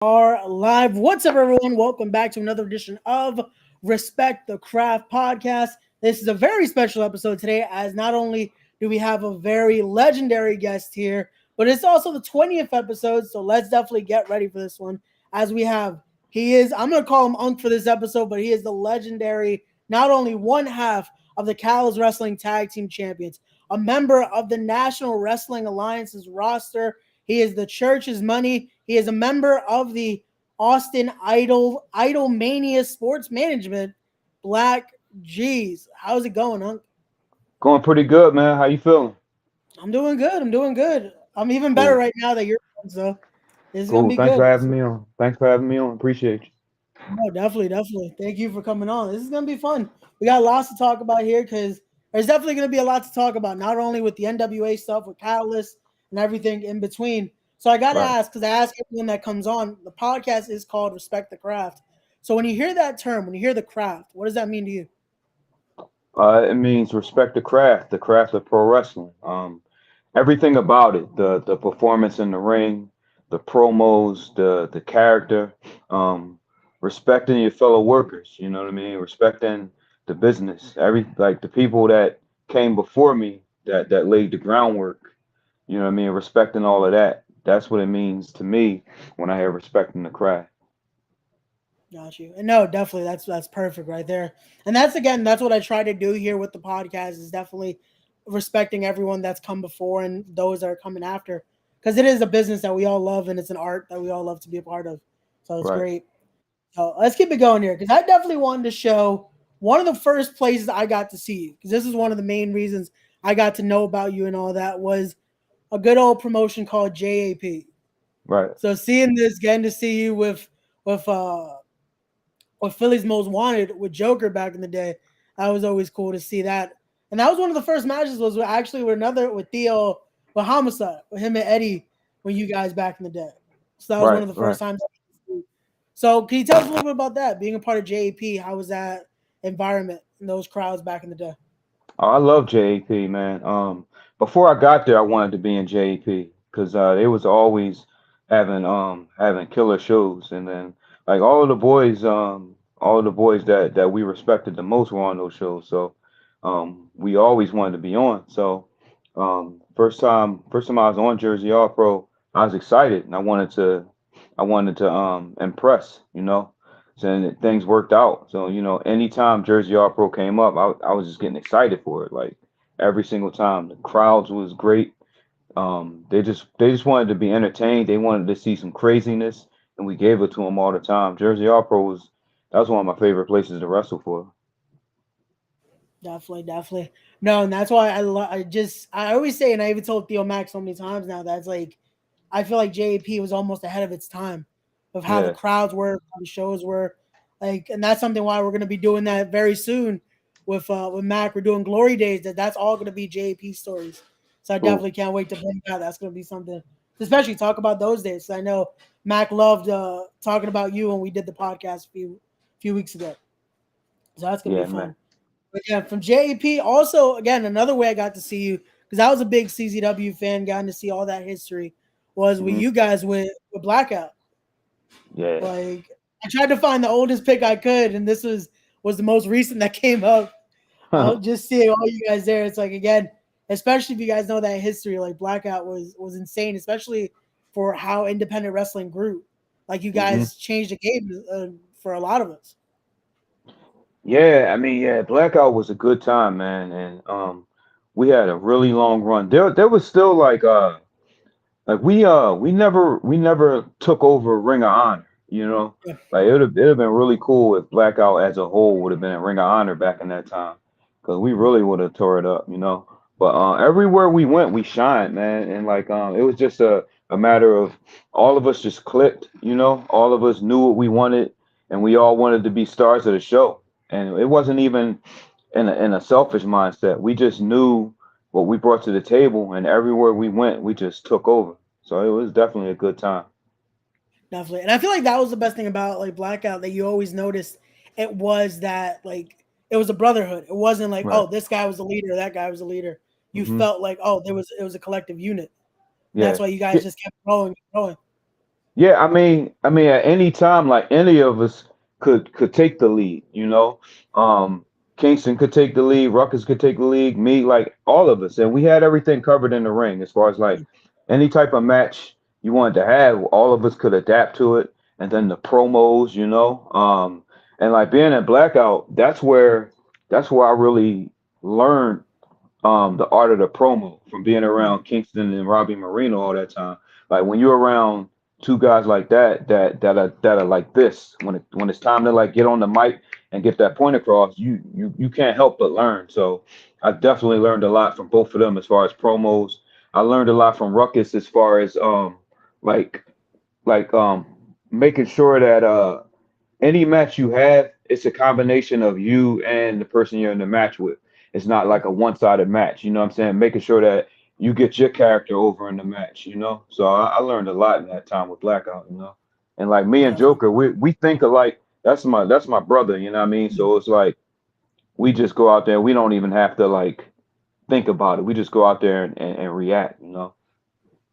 Are live. What's up, everyone? Welcome back to another edition of Respect the Craft podcast. This is a very special episode today, as not only do we have a very legendary guest here, but it's also the 20th episode. So let's definitely get ready for this one. As we have, I'm going to call him Unk for this episode, but he is the legendary, not only one half of the Cal's Wrestling Tag Team Champions, a member of the National Wrestling Alliance's roster. He is the church's money. He is a member of the Austin Idol Mania Sports Management. Black G's. How's it going, Hunk? Going pretty good, man. How you feeling? I'm doing good. I'm even better Cool. right now that you're on, so this is gonna Cool. be Thanks for good. having me on. Thanks for having me on. Appreciate you. No, definitely. Thank you for coming on. This is gonna be fun. We got lots to talk about here because there's definitely gonna be a lot to talk about, not only with the NWA stuff, with Catalyst and everything in between. So I gotta Right. ask, because I ask everyone that comes on, the podcast is called Respect the Craft. So when you hear that term, when you hear the craft, what does that mean to you? It means respect the craft of pro wrestling. Everything about it, the performance in the ring, the promos, the character, respecting your fellow workers. You know what I mean? Respecting the business. Like the people that came before me that laid the groundwork. You know what I mean? Respecting all of that. That's what it means to me when I hear respecting the craft. Got you. And no, definitely that's perfect right there. And that's what I try to do here with the podcast is definitely respecting everyone that's come before and those that are coming after. Because it is a business that we all love and it's an art that we all love to be a part of. So it's Right. great. So let's keep it going here because I definitely wanted to show one of the first places I got to see you because this is one of the main reasons I got to know about you and all that was a good old promotion called JAP. Right. So seeing this, getting to see you with with Philly's Most Wanted with Joker back in the day, that was always cool to see that. And that was one of the first matches was actually with Theo with Homicide with him and Eddie when you guys back in the day. So that was one Right. of the Right. first times. So can you tell us a little bit about that? Being a part of JAP, how was that environment and those crowds back in the day? Oh, I love JAP, man. Before I got there, I wanted to be in JAP because they was always having killer shows, and then like all of the boys that we respected the most were on those shows. So we always wanted to be on. So first time I was on Jersey All Pro, I was excited and I wanted to impress, you know. So things worked out. So, anytime Jersey All Pro came up, I was just getting excited for it. Like every single time. The crowds was great. They just wanted to be entertained. They wanted to see some craziness, and we gave it to them all the time. Jersey All Pro was that was one of my favorite places to wrestle for. Definitely. No, and that's why I always say, and I even told Theo Max so many times now that's like I feel like JAP was almost ahead of its time of how the Yeah, crowds were, how the shows were, like, and that's something why we're going to be doing that very soon with Mac. We're doing Glory Days. That's all going to be JAP stories. So I cool. definitely can't wait to bring that. That's going to be something, especially talk about those days. So I know Mac loved talking about you when we did the podcast a few weeks ago. So that's going to Yeah, be man. fun. But yeah, from JAP, also again another way I got to see you because I was a big CZW fan, getting to see all that history was with Hmm. you guys with Blackout. Yeah. Like I tried to find the oldest pick I could, and this was the most recent that came up. I'll just seeing all you guys there. It's like again, especially if you guys know that history, like Blackout was insane, especially for how independent wrestling grew. Like you Hmm. guys changed the game for a lot of us. Yeah, I mean, yeah, Blackout was a good time, man, and we had a really long run. There was still like we never took over Ring of Honor, you know. Yeah, Like it would have been really cool if Blackout as a whole would have been in Ring of Honor back in that time, because we yeah. really would have tore it up, you know. But everywhere we went, we shined, man, and like it was just a matter of all of us just clicked, you know. All of us knew what we wanted, and we all wanted to be stars of the show. And it wasn't even in a selfish mindset. We just knew what we brought to the table, and everywhere we went, we just took over. So it was definitely a good time. Definitely. And I feel like that was the best thing about like Blackout that you always noticed it was that like it was a brotherhood. It wasn't like, Right. oh, this guy was the leader, that guy was the leader. You Hmm. felt like, oh, it was a collective unit. And that's Yeah. why you guys Yeah. just kept growing and growing. Yeah, I mean, at any time, like any of us could take the lead, you know. Um, Kingston could take the lead, Ruckus could take the lead, me, like all of us, and we had everything covered in the ring as far as like any type of match you wanted to have, all of us could adapt to it, and then the promos, you know, and like being at Blackout, that's where I really learned the art of the promo from being around Kingston and Robbie Marino all that time. Like when you're around two guys like that are like this, when it's time to like get on the mic and get that point across, you can't help but learn. So I definitely learned a lot from both of them as far as promos. I learned a lot from Ruckus as far as like like making sure that any match you have, it's a combination of you and the person you're in the match with. It's not like a one-sided match. You know what I'm saying? Making sure that you get your character over in the match. You know. So I learned a lot in that time with Blackout. You know, and like me and Definitely. Joker, we think alike. That's my brother. You know what I mean? So it's like we just go out there. We don't even have to like think about it. We just go out there and react. You know.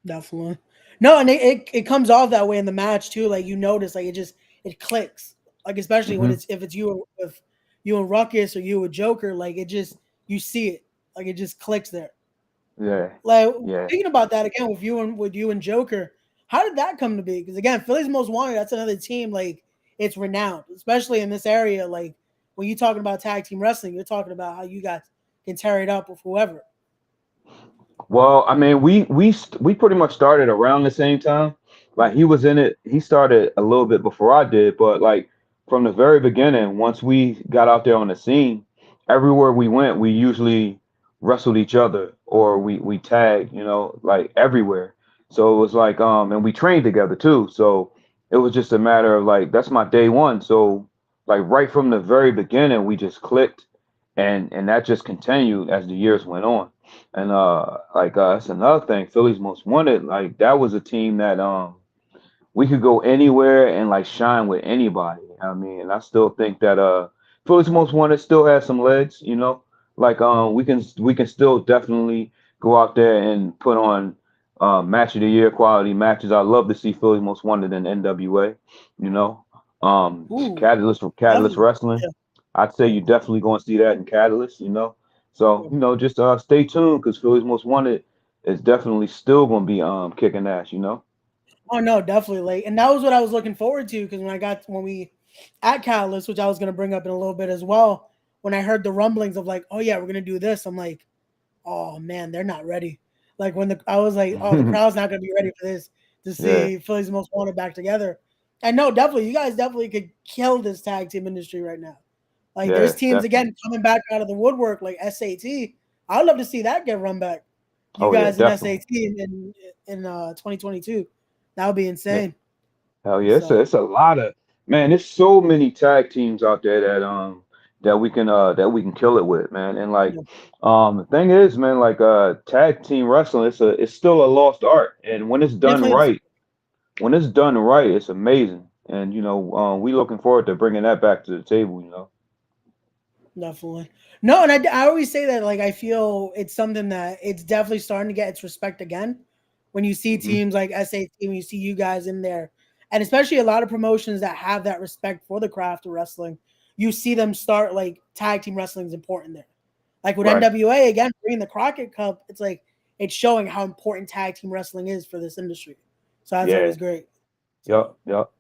Definitely. No, and it comes off that way in the match too. Like you notice, like it clicks. Like especially when Hmm. it's if it's you with you and Ruckus or you with Joker, like it just you see it. Like it just clicks there. Yeah. Like Yeah. thinking about that again with you and Joker, how did that come to be? Because again, Philly's Most Wanted, that's another team like it's renowned, especially in this area. Like when you're talking about tag team wrestling, you're talking about how you guys can tear it up with whoever. Well, I mean, we pretty much started around the same time. Like he was in it, he started a little bit before I did, but like from the very beginning, once we got out there on the scene, everywhere we went, we usually wrestled each other or we tagged, you know, like everywhere. So it was like and we trained together too. So it was just a matter of like that's my day one. So like right from the very beginning, we just clicked and that just continued as the years went on. And that's another thing. Philly's Most Wanted, like that was a team that we could go anywhere and like shine with anybody. I mean, and I still think that Philly's Most Wanted still has some legs, you know. Like we can still definitely go out there and put on match of the year quality matches. I love to see Philly's Most Wanted in NWA, you know. Ooh, Catalyst from Catalyst definitely. Wrestling. Yeah. I'd say you definitely going to see that in Catalyst, you know. So, you know, just stay tuned because Philly's Most Wanted is definitely still going to be kicking ass, you know. Oh no, definitely. Like, and that was what I was looking forward to because when we at Catalyst, which I was gonna bring up in a little bit as well, when I heard the rumblings of like, oh yeah, we're gonna do this, I'm like, oh man, they're not ready. Like when I was like, oh, the crowd's not gonna be ready for this to Yeah, see Philly's Most Wanted back together. And no, definitely, you guys definitely could kill this tag team industry right now. Like there's yeah, teams definitely. again coming back out of the woodwork like SAT. I'd love to see that get run back. You Oh yeah, guys in definitely. SAT in 2022. That would be Yeah, insane. hell yeah. It's a, So it's a lot of man. There's so many tag teams out there that we can kill it with, man. And like yeah, the thing is, man, like tag team wrestling, it's still a lost art. And definitely is. when it's done right, it's amazing. And you know, we looking forward to bringing that back to the table. You know. Definitely. No, and I always say that like I feel it's something that it's definitely starting to get its respect again. When you see Hmm. teams like SAT, when you see you guys in there, and especially a lot of promotions that have that respect for the craft of wrestling, you see them start like tag team wrestling is important there. Like with Right. NWA again, bringing the Crockett Cup, it's like it's showing how important tag team wrestling is for this industry. So that's Yeah. always great. So Yup. Yup.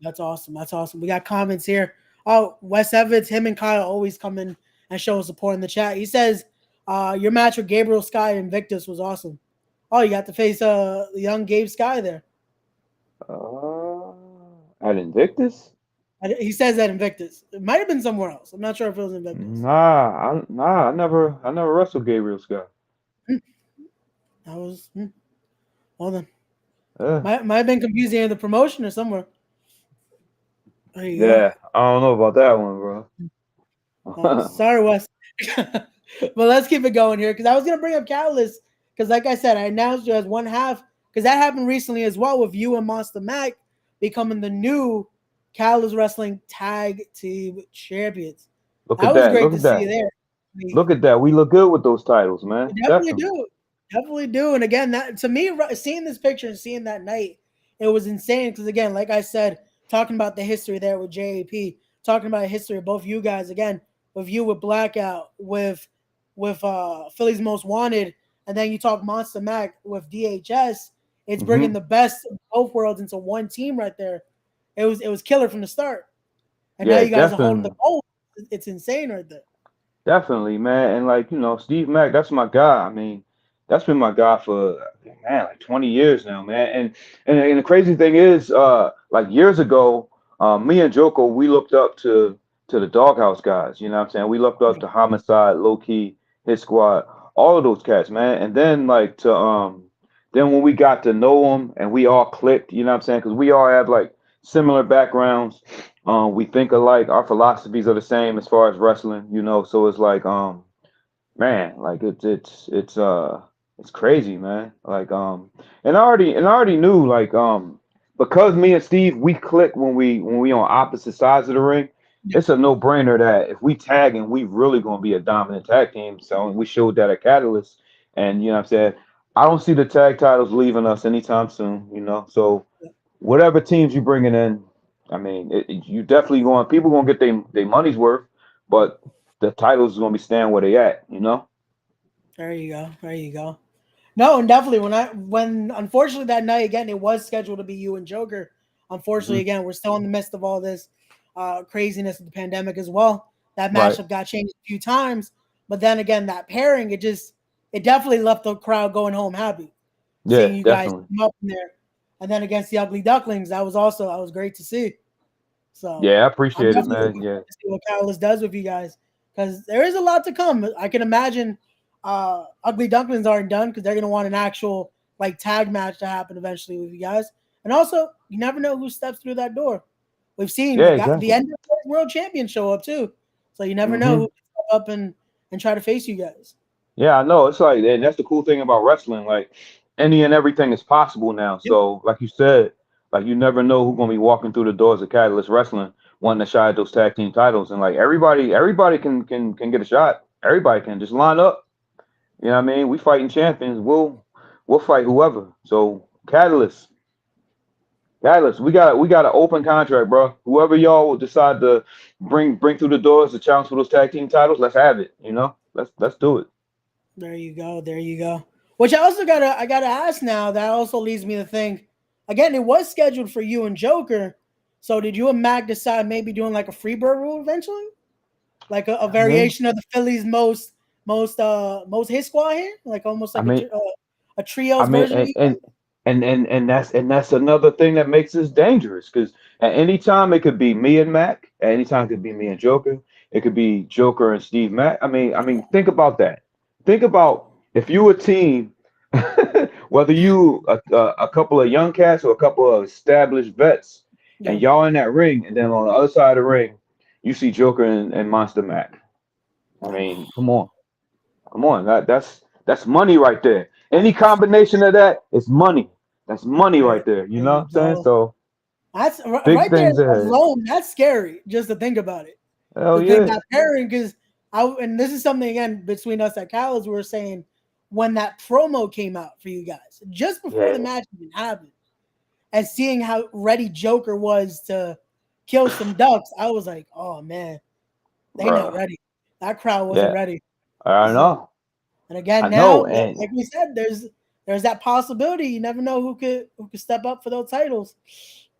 that's awesome. That's awesome. We got comments here. Oh, Wes Evans, him and Kyle always come in and show support in the chat. He says, your match with Gabriel Sky and Invictus was awesome. Oh, you got to face the young Gabe Sky there. At Invictus? He says that Invictus. It might have been somewhere else. I'm not sure if it was Invictus. Nah, I never wrestled Gabriel Scott. Hmm, that was hold on. Yeah. Might have been confusing in the promotion or somewhere. There you go. Yeah, I don't know about that one, Oh, bro. sorry, Wes. But let's keep it going here because I was gonna bring up Catalyst because, like I said, I announced you as one half because that happened recently as well with you and Monster Mac becoming the new Catalyst Wrestling Tag Team Champions. Look That at was that. great Look to at see that. you there. I mean, Look at that. We look good with those titles, man. you definitely Definitely. do, definitely do. And again, that to me, seeing this picture and seeing that night, it was insane because again, like I said, talking about the history there with JAP, talking about the history of both you guys again, with you with Blackout, with Philly's Most Wanted, and then you talk Monster Mac with DHS. It's bringing Hmm. the best of both worlds into one team right there. It was killer from the start, and now Yeah, you guys are holding the definitely. gold. It's insane right there. Definitely, man. And like, Steve Mack, that's my guy. I mean, that's been my guy for man, like 20 years now, man. And the crazy thing is, like years ago, me and Joko, we looked up to the Doghouse guys, you know what I'm saying? We looked up to Homicide, Low Key, Hit Squad, all of those cats, man. And then like to then when we got to know them and we all clicked, you know what I'm saying? Because we all have like similar backgrounds. We think alike. Our philosophies are the same as far as wrestling, So it's like, man, like it's crazy, man. Like, and I already knew, like, because me and Steve we click when we on opposite sides of the ring. Yeah, It's a no brainer that if we tag and we really gonna be a dominant tag team. So we showed that at Catalyst, and you know what I'm saying. I don't see the tag titles leaving us anytime soon. So whatever teams you bringing in, I mean, you definitely people gonna get their money's worth, but the titles is gonna be staying where they at. there you go. There you go. No, and definitely when unfortunately that night again it was scheduled to be you and Joker. Unfortunately, Hmm. again, we're still in the midst of all this craziness of the pandemic as well. That Right. matchup got changed a few times, but then again, that pairing it definitely left the crowd going home happy, seeing Yeah, you guys definitely. come up in there. And then against the Ugly Ducklings, that was great to see. So Yeah, I I'm appreciate it, definitely man. looking Yeah. forward to see what Catalyst does with you guys because there is a lot to come. I can imagine Ugly Ducklings aren't done because they're gonna want an actual like tag match to happen eventually with you guys. And also, you never know who steps through that door. We've seen Yeah, the exactly. NWA World Champion show up too, so you never know who Hmm. can step up and try to face you guys. Yeah, I know. It's like, and that's the cool thing about wrestling. Like, any and everything is possible now. Yep. So, like you said, like you never know who's gonna be walking through the doors of Catalyst Wrestling, wanting to shot at those tag team titles, and like everybody can get a shot. Everybody can just line up. You know what I mean? We fighting champions. We'll fight whoever. So Catalyst, we got an open contract, bro. Whoever y'all will decide to bring through the doors to challenge for those tag team titles, let's have it. Let's do it. There you go. There you go. Which I gotta ask now. That also leads me to think. Again, it was scheduled for you and Joker. So did you and Mac decide maybe doing like a Freebird rule eventually, like a I mean, variation of the Phillies most hit squad here, like almost I like mean, a I trios mean, version of you guys? and that's another thing that makes this dangerous because at any time it could be me and Mac. At any time it could be me and Joker. It could be Joker and Steve Mac. I mean, think about that. Think about if you a team, whether you a couple of young cats or a couple of established vets, Yeah, and y'all in that ring, and then on the other side of the ring, you see Joker and Monster Mac. I no, mean, come on. Come on, that's money right there. Any that's combination of that is money. That's money there, right there. You there know what you I'm saying? go. So That's big right there things ahead. alone. That's scary just to think about it. Hell To think yeah. that pairing because and this is something again between us at College we were saying when that promo came out for you guys just before the Yeah, match even happened and seeing how ready Joker was to kill some ducks, I was like, oh man, they not bro. ready. That crowd wasn't Yeah, ready. I So know. and again I now, know. And like we said, there's that possibility. You never know who could step up for those titles.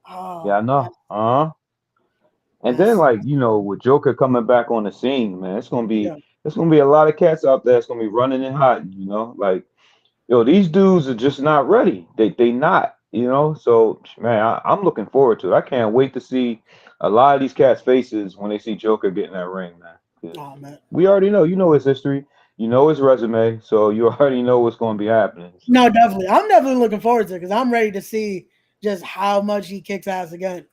yeah, Oh I man, know. And then that's like, with Joker coming back on the scene, man, yeah. it's gonna be a lot of cats out there that's gonna be running and hiding. Like, yo, these dudes are just not ready. They not. So man, I'm looking forward to it. I can't wait to see a lot of these cats' faces when they see Joker get in that ring, man. 'Cause Oh man. we already know, his history, his resume, so you already know what's going to be happening. No, So definitely. I'm definitely looking forward to it because I'm ready to see just how much he kicks ass again.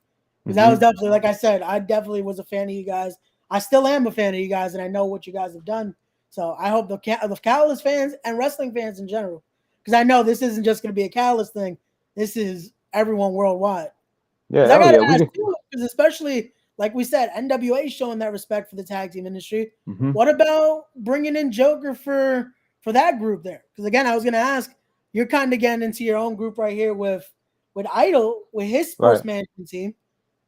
Because that was hmm definitely, like I said, I definitely was a fan of you guys. I still am a fan of you guys, and I know what you guys have done. So I hope the Catalyst fans and wrestling fans in general, because I know this isn't just going to be a Catalyst thing. This is everyone worldwide. yeah, Because I hell got yeah, to we ask can. too, because especially like we said, NWA showing that respect for the tag team industry. hmm What about bringing in Joker for that group there? Because again, I was going to ask, you're kind of getting into your own group right here with with Idol with his Right. sports management team.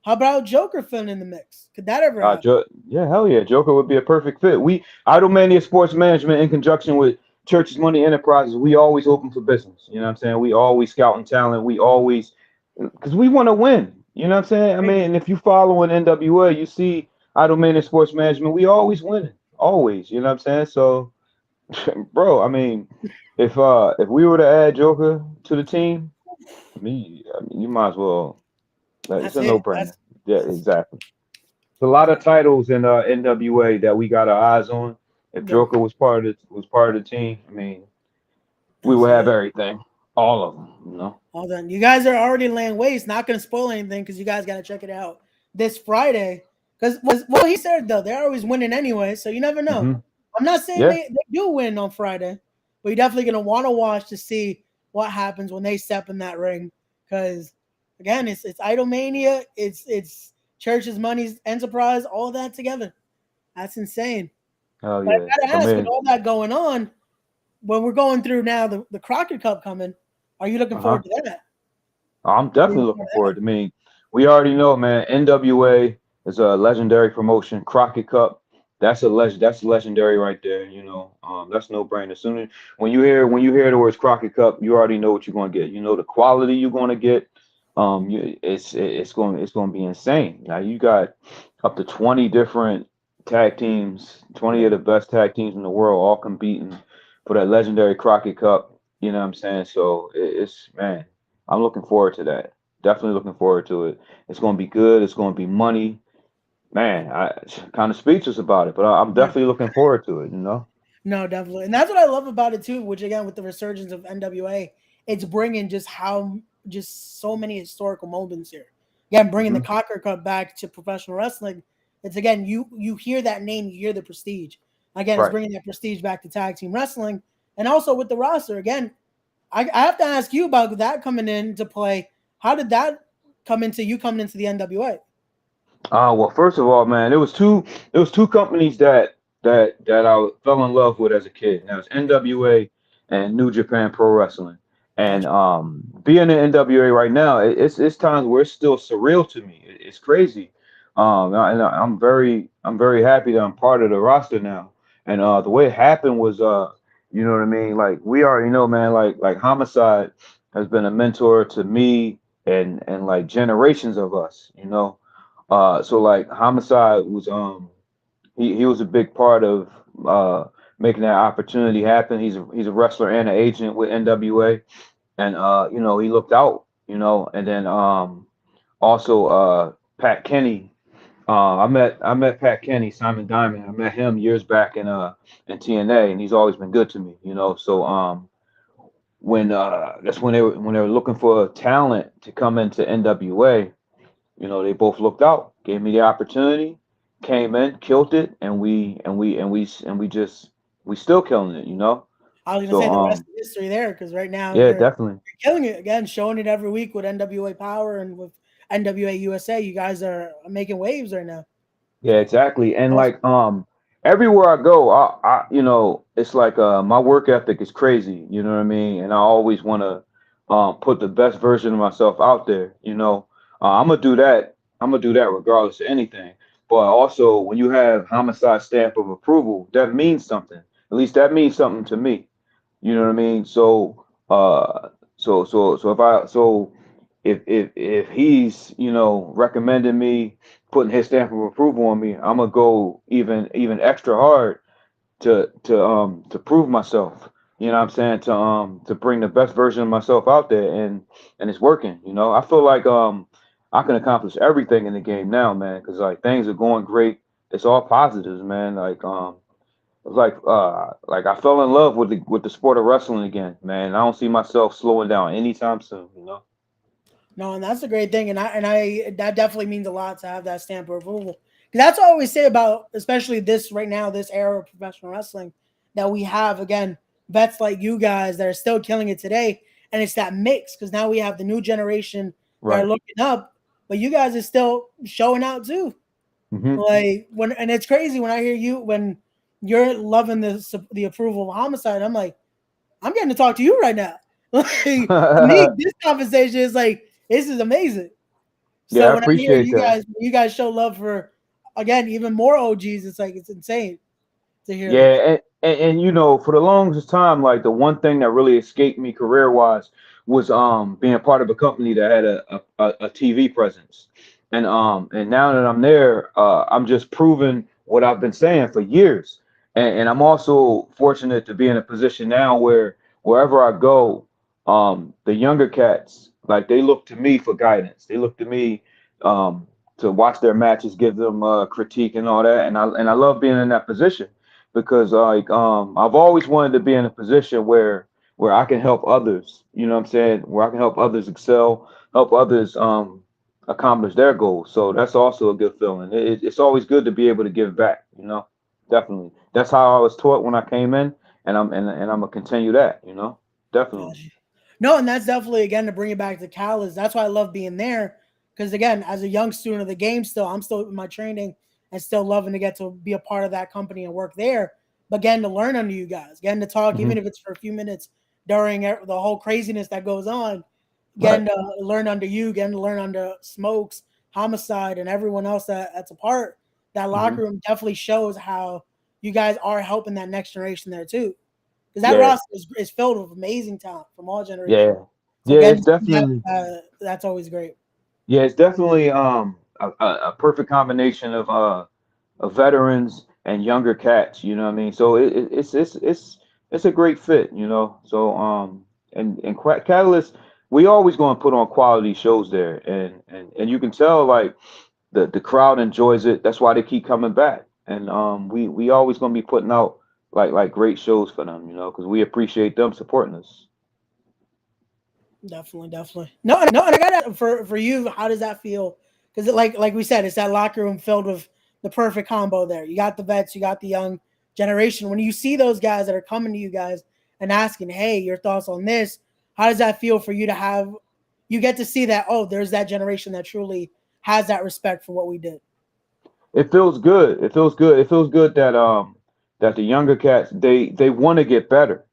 How about Joker filling in the mix? Could that ever happen? Yeah, hell yeah, Joker would be a perfect fit. We Idlemania Sports Management, in conjunction with Church's Money Enterprises, we always open for business. You know what I'm saying? We always scouting talent. We always, because we want to win. You know what I'm saying? I Right. mean, if you follow in NWA, you see Idlemania Sports Management. We always winning, always. You know what I'm saying? So, bro, I mean, if we were to add Joker to the team, I mean, you might as well. It's That's a it. no brainer. Yeah, exactly. A lot of titles in NWA that we got our eyes on. If Yep, Joker was part of the team, I mean, we that's would have it. everything, all of them. You know. All done. You guys are already laying waste. Not going to spoil anything because you guys got to check it out this Friday. Because well, he said though they're always winning anyway, so you never know. Hmm. I'm not saying Yeah. they do win on Friday, but you're definitely going to want to watch to see what happens when they step in that ring. Because again, it's Idolmania, it's Church's Money's Enterprise, all that together. That's insane. Hell But I yeah. gotta I ask, with mean, all that going on, when we're going through now the Crockett Cup coming, are you looking uh-huh. forward to that? I'm Are you definitely looking looking forward to forward. I mean, we already know, man. NWA is a legendary promotion. Crockett Cup, that's a legend. That's legendary right there. You know, that's no brainer. As soon as when you hear the words Crockett Cup, you already know what you're going to get. You know the quality you're going to get. It's going to be insane. Now you got up to 20 different tag teams, 20 that? of the best tag teams in the world, all competing for that legendary Crockett Cup. You know what I'm saying? So it's man. I'm looking forward to that. Definitely looking forward to it. It's going to be good. It's going to be money. Man, I kind of speechless about it, but I'm Yeah. definitely looking forward to it. You know? No, definitely. And that's what I love about it too, which again with the resurgence of NWA, it's bringing just so many historical moments here. Again, bringing the Hmm. Cocker Cup back to professional wrestling. It's again you hear that name, you hear the prestige. Again, it's Right. bringing that prestige back to tag team wrestling, and also with the roster. Again, I have to ask you about that coming into play. How did that come into you coming into the NWA? Well, first of all, man, it was two companies that I fell in love with as a kid. That was NWA and New Japan Pro Wrestling. And Gotcha. being in NWA right now, it's times where it's still surreal to me. It's crazy. And I'm very happy that I'm part of the roster now. And the way it happened was, you know what I mean? Like we already know, man. Like Homicide has been a mentor to me and like generations of us. You know. So like Homicide was he was a big part of uh making that opportunity happen. He's a wrestler and an agent with NWA, and he looked out, and then also Pat Kenny. I met Pat Kenny, Simon Diamond. I met him years back in TNA, and he's always been good to me. So when that's when they were looking for talent to come into NWA. They both looked out, gave me the opportunity, came in, killed it, and we still killing it. I was gonna So say the rest of history there because right now yeah, you're definitely. killing it again, showing it every week with NWA Power and with NWA USA. You guys are making waves right now. Yeah, So exactly. And awesome. like everywhere I go, it's like my work ethic is crazy, you know what I mean? And I always want to put the best version of myself out there. I'm gonna do that. I'm gonna do that regardless of anything. But also when you have Homicide stamp of approval, that means something. At least that means something to me. You know what I mean? So if he's recommending me, putting his stamp of approval on me, I'm gonna go even extra hard to prove myself. You know what I'm saying? To bring the best version of myself out there, and it's working. I feel like I can accomplish everything in the game now, man, because like things are going great. It's all positives, man. Like I fell in love with the sport of wrestling again, man. I don't see myself slowing down anytime soon. No, and that's a great thing, and I that definitely means a lot to have that stamp of approval. Because that's what I always say about, especially this right now, this era of professional wrestling that we have. Again, vets like you guys that are still killing it today, and it's that mix because now we have the new generation that are Right. looking up, but you guys are still showing out too. Hmm. Like and it's crazy when I hear you when you're loving the approval of Homicide. I'm like, I'm getting to talk to you right now. Like to me, this conversation is like This is amazing. Yeah, So I when I hear appreciate that. you guys show love for again even more OGs, it's like it's insane to hear this. Yeah, and you know, for the longest time, like the one thing that really escaped me career wise was being part of a company that had a TV presence. And now that I'm there, I'm just proving what I've been saying for years. And I'm also fortunate to be in a position now where wherever I go, the younger cats, like they look to me for guidance. They look to me um to watch their matches, give them critique and all that. And I love being in that position because like I've always wanted to be in a position where I can help others, you know what I'm saying? Where I can help others excel, help others accomplish their goals. So that's also a good feeling. It's always good to be able to give back, you know. Definitely. That's how I was taught when I came in, and I'm gonna continue that, you know. Definitely. Gotcha. No, and that's definitely again to bring it back to Cal is that's why I love being there. Because again, as a young student of the game, still I'm still in my training and still loving to get to be a part of that company and work there. But getting to learn under you guys, getting to talk, Hmm. even if it's for a few minutes during the whole craziness that goes on, Right. getting to learn under you, getting to learn under Smokes, Homicide, and everyone else that's a part. That Hmm. locker room definitely shows how you guys are helping that next generation there too because that Yeah. roster is filled with amazing talent from all generations. Yeah. So Yeah, again, it's definitely that's always great. yeah, it's definitely a perfect combination of veterans and younger cats. You know what I mean? So it's a great fit. You know. So Catalyst, we always going to put on quality shows there, and you can tell like the crowd enjoys it. That's why they keep coming back, and we always going to be putting out like great shows for them. You know, because we appreciate them supporting us. Definitely, definitely. No, and I got for you. How does that feel? Because like we said, it's that locker room filled with the perfect combo. There, you got the vets, you got the young generation. When you see those guys that are coming to you guys and asking, "Hey, your thoughts on this?" How does that feel for you to have? You get to see that. Oh, there's that generation that truly has that respect for what we did. It feels good. It feels good. It feels good that the younger cats they want to get better.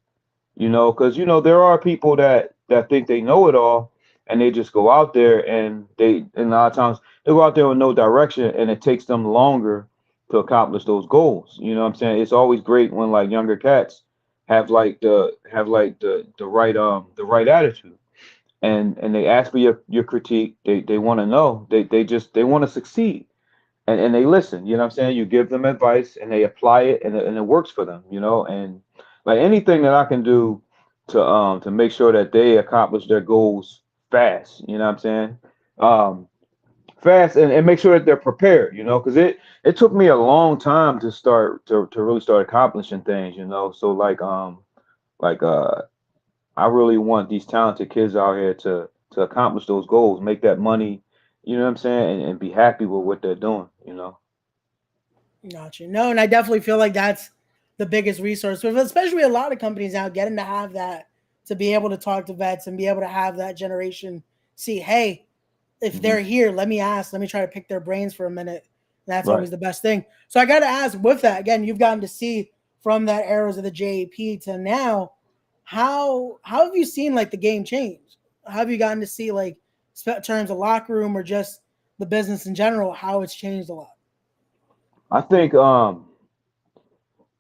You know, because you know there are people that think they know it all, and they just go out there and a lot of times they go out there with no direction, and it takes them longer to accomplish those goals. You know what I'm saying? It's always great when like younger cats have the right attitude, and they ask for your critique. They want to know. They want to succeed, and they listen. You know what I'm saying? You give them advice, and they apply it, and it works for them. You know, and like anything that I can do to make sure that they accomplish their goals fast. You know what I'm saying? Um, fast and make sure that they're prepared. You know, because it took me a long time to start to really start accomplishing things. You know, so like I really want these talented kids out here to accomplish those goals, make that money. You know what I'm saying, and be happy with what they're doing. You know. Gotcha. No, and I definitely feel like that's the biggest resource, with especially a lot of companies now getting to have that to be able to talk to vets and be able to have that generation see, hey, if Hmm. they're here, let me ask, let me try to pick their brains for a minute. That's Right. always the best thing. So I got to ask with that again, you've gotten to see from that eras of the JP to now, how have you seen like the game change? How have you gotten to see like terms of locker room or just the business in general, how it's changed a lot? I think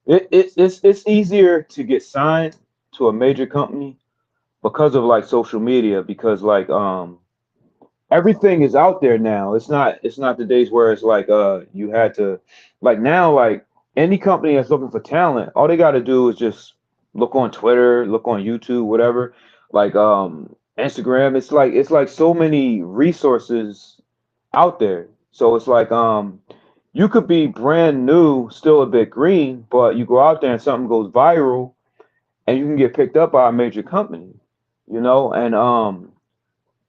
it's easier to get signed to a major company because of like social media because like everything is out there now. It's not the days where it's like you had to like now like any company that's looking for talent, all they got to do is just look on Twitter, look on YouTube, whatever, like Instagram. It's like so many resources out there. So it's like you could be brand new, still a bit green, but you go out there and something goes viral and you can get picked up by a major company, you know, and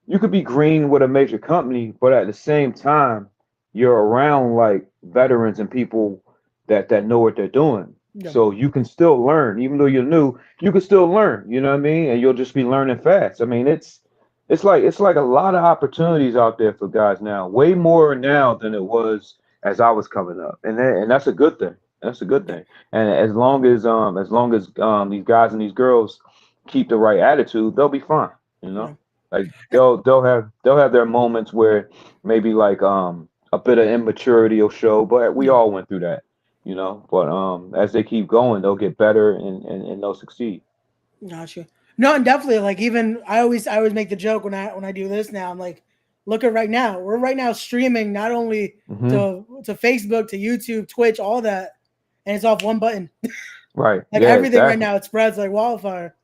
you could be green with a major company, but at the same time, you're around like veterans and people that know what they're doing. Yeah. So you can still learn, even though you're new. You can still learn. You know what I mean? And you'll just be learning fast. I mean, it's like a lot of opportunities out there for guys now. Way more now than it was as I was coming up, and that's a good thing. That's a good Yeah. thing. And as long as these guys and these girls keep the right attitude, they'll be fine. You Yeah. know. Like they'll have their moments where maybe like a bit of immaturity will show, but we Yeah, all went through that, you know. But as they keep going, they'll get better and they'll succeed. gotcha. No, and definitely like even I always make the joke when I do this now. I'm like, look at right now. We're right now streaming not only Hmm. to Facebook, to YouTube, Twitch, all that, and it's off one button. Right. Like Yeah. everything right Exactly. now, it spreads like wildfire.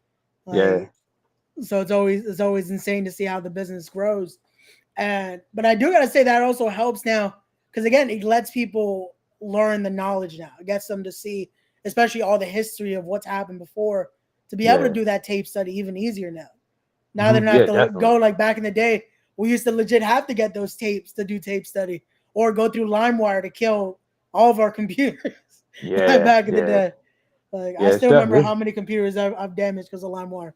Yeah. Like so, it's always insane to see how the business grows. And but I do gotta say that also helps now because again, it lets people learn the knowledge now. It gets them to see, especially all the history of what's happened before, to be able to Yeah. do that tape study even easier now. Now they Hmm. don't have Yeah. to Definitely. go like back in the day. We used to legit have to get those tapes to do tape study or go through LimeWire to kill all of our computers Yeah. back in the Yeah. day. Like I Yeah. It's still remember definitely. how many computers I've damaged because of LimeWire.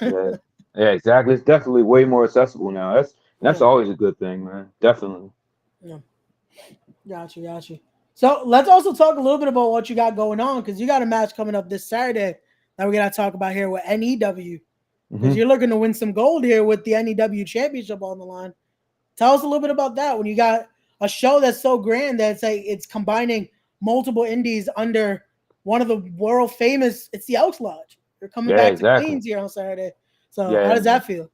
Yeah. Yeah. Exactly. It's definitely way more accessible now. That's Yeah, always a good thing, man. Definitely. yeah. Got you. So let's also talk a little bit about what you got going on because you got a match coming up this Saturday that we got to talk about here with NEW because Hmm. you're looking to win some gold here with the NEW championship on the line. Tell us a little bit about that when you got a show that's so grand that it's combining multiple indies under one of the world famous. It's the Elks Lodge. You're coming Yeah. back to Exactly. Queens here on Saturday. So how Yeah, does that man. feel?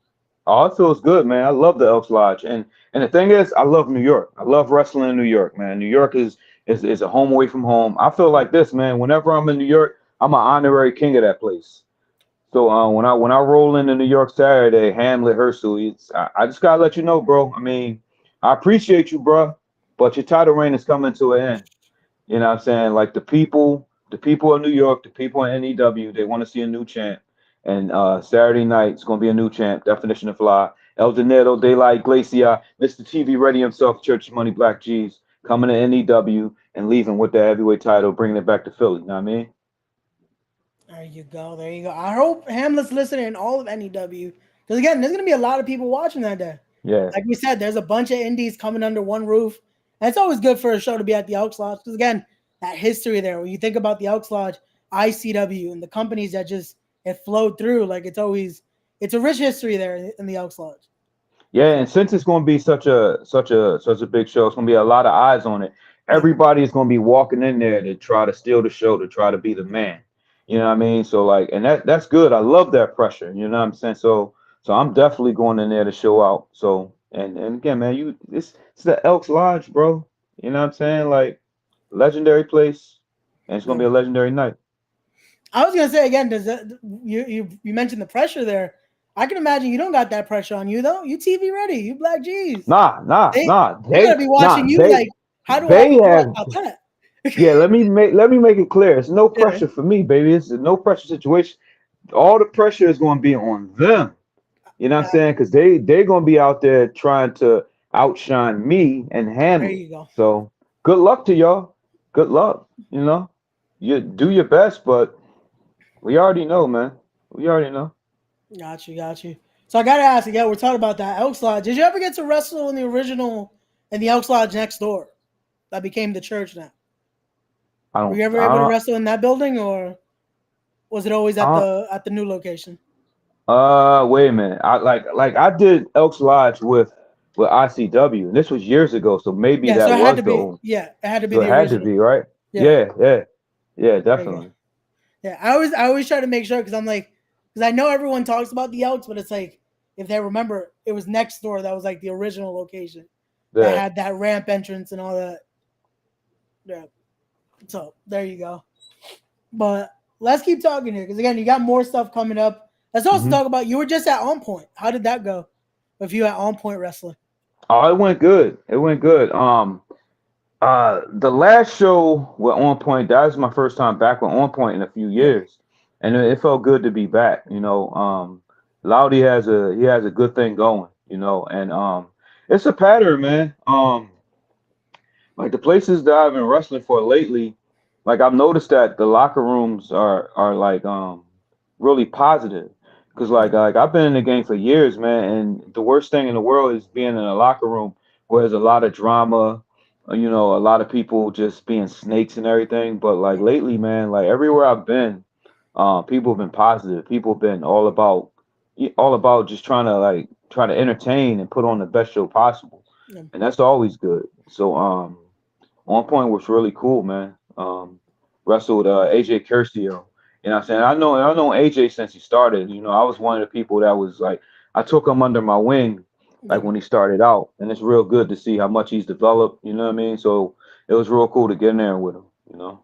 Oh, it feels good, man. I love the Elks Lodge, and the thing is, I love New York. I love wrestling in New York, man. New York is a home away from home. I feel like this, man. Whenever I'm in New York, I'm an honorary king of that place. So when I roll into New York Saturday, Hamlet, Herschel, I just gotta let you know, bro. I mean, I appreciate you, bro, but your title reign is coming to an end. You know what I'm saying? Like the people of New York, the people in NEW, they want to see a new champ. And Saturday night it's gonna be a new champ, definition of fly. El Dinero de la Iglesia, Mr. TV ready himself, Church of Money Black G's, coming to NEW and leaving with the heavyweight title, bringing it back to Philly. You know what I mean? There you go. There you go. I hope Hamlet's listening in all of NEW because again, there's gonna be a lot of people watching that day. Yeah. Like we said, there's a bunch of indies coming under one roof. And it's always good for a show to be at the Elks Lodge because again, that history there. When you think about the Elks Lodge, ICW, and the companies that just it flowed through, like it's a rich history there in the Elks Lodge. Yeah, and So since it's going to be such a big show, it's going to be a lot of eyes on it. yeah, Everybody is going to be walking in there to try to steal the show, to try to be the man. You know what I mean? So like, and that's good. I love that pressure. You know what I'm saying? So I'm definitely going in there to show out. So and again, man, it's the Elks Lodge, bro. You know what I'm saying? Like legendary place, and it's going yeah. to be a legendary night. I was gonna say again, does that, you mentioned the pressure there? I can imagine you don't got that pressure on you though. You TV ready? You Black G's. Nah, nah, They nah. they gotta be watching you They like, they how do I have. stop that? Yeah, let me make it clear. It's no Yeah, pressure for me, baby. It's a no pressure situation. All the pressure is going to be on them. You know what I'm got saying? Because they're going to be out there trying to outshine me and there Hamlet. you go. So good luck to y'all. Good luck. You know, you do your best, but we already know, man. We already know. Got you. So I gotta ask again. We're talking about that Elks Lodge. Did you ever get to wrestle in the original in the Elks Lodge next door that became the church now? I Were don't. you ever able to I wrestle in that building, or was it always at don't. the new location? Wait a minute. I did Elks Lodge with ICW, and this was years ago. So maybe Yeah, so that it had was to the be. old. Yeah, it had to be So it the had to original. be, right? Yeah, Yeah, yeah, yeah, there you go. definitely. Yeah, I always try to make sure because I'm like because I know everyone talks about the Elks, but it's like if they remember, it was next door that was like the original location that Yeah. had that ramp entrance and all that. Yeah, so there you go. But let's keep talking here because again, you got more stuff coming up. Let's also Hmm. talk about you were just at On Point. How did that go? If you at On Point Wrestling, Oh, it went good. It went good. The last show with On Point, that was my first time back with On Point in a few yeah, years, and it felt good to be back. Loudy he has a good thing going. And it's a pattern, man. Like the places that I've been wrestling for lately, like I've noticed that the locker rooms are like really positive. Cause yeah, like I've been in the game for years, man, and the worst thing in the world is being in a locker room where there's a lot of drama, a lot of people just being snakes and everything. But like yeah, lately, man, like everywhere I've been, people have been positive. People have been all about, all about just try to entertain and put on the best show possible, Yeah. and that's always good. So on point was really cool, man. Wrestled AJ Curcio. You know what I'm saying? I know AJ since he started. You know, I was one of the people that was like I took him under my wing like Yeah. when he started out. And it's real good to see how much he's developed, you know what I mean? So it was real cool to get in there with him, you know.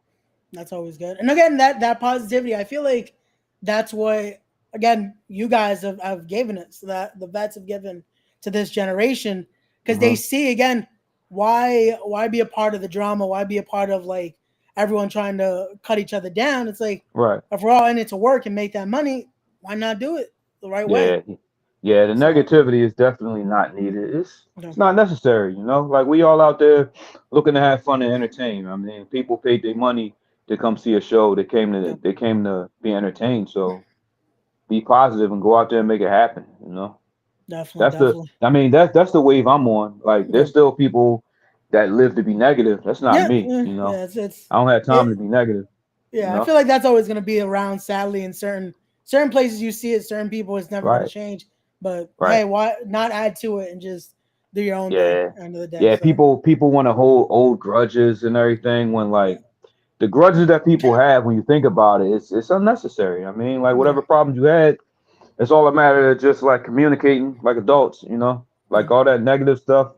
That's always good. And again, that positivity, I feel like that's what again you guys have given us, that the vets have given to this generation, because they Hmm. see again why be a part of the drama, why be a part of like everyone trying to cut each other down. It's like Right. if we're all in it to work and make that money, why not do it the right way? Yeah. Yeah, the So negativity is definitely not needed. yeah, It's not necessary, you know. Like we all out there looking to have fun and entertain. I mean, people paid their money to come see a show. yeah, They came to be entertained. So be positive and go out there and make it happen, you know. definitely, That's the definitely. I mean, that's the wave I'm on. Like Yeah, there's still people that live to be negative. That's not yeah, me, yeah. you know. Yeah, it's I don't have time to it. be negative, you Yeah, I know. feel like that's always going to be around. Sadly, in certain places you see it, certain people, it's never going to Right. change. But Right. hey, why not add to it and just do your own thing? Yeah. End of the day, Yeah, so people want to hold old grudges and everything when yeah, like the grudges that people have when you think about it, it's unnecessary. I mean, like yeah, whatever problems you had, it's all a matter of just like communicating like adults, you know? yeah. Like all that negative stuff,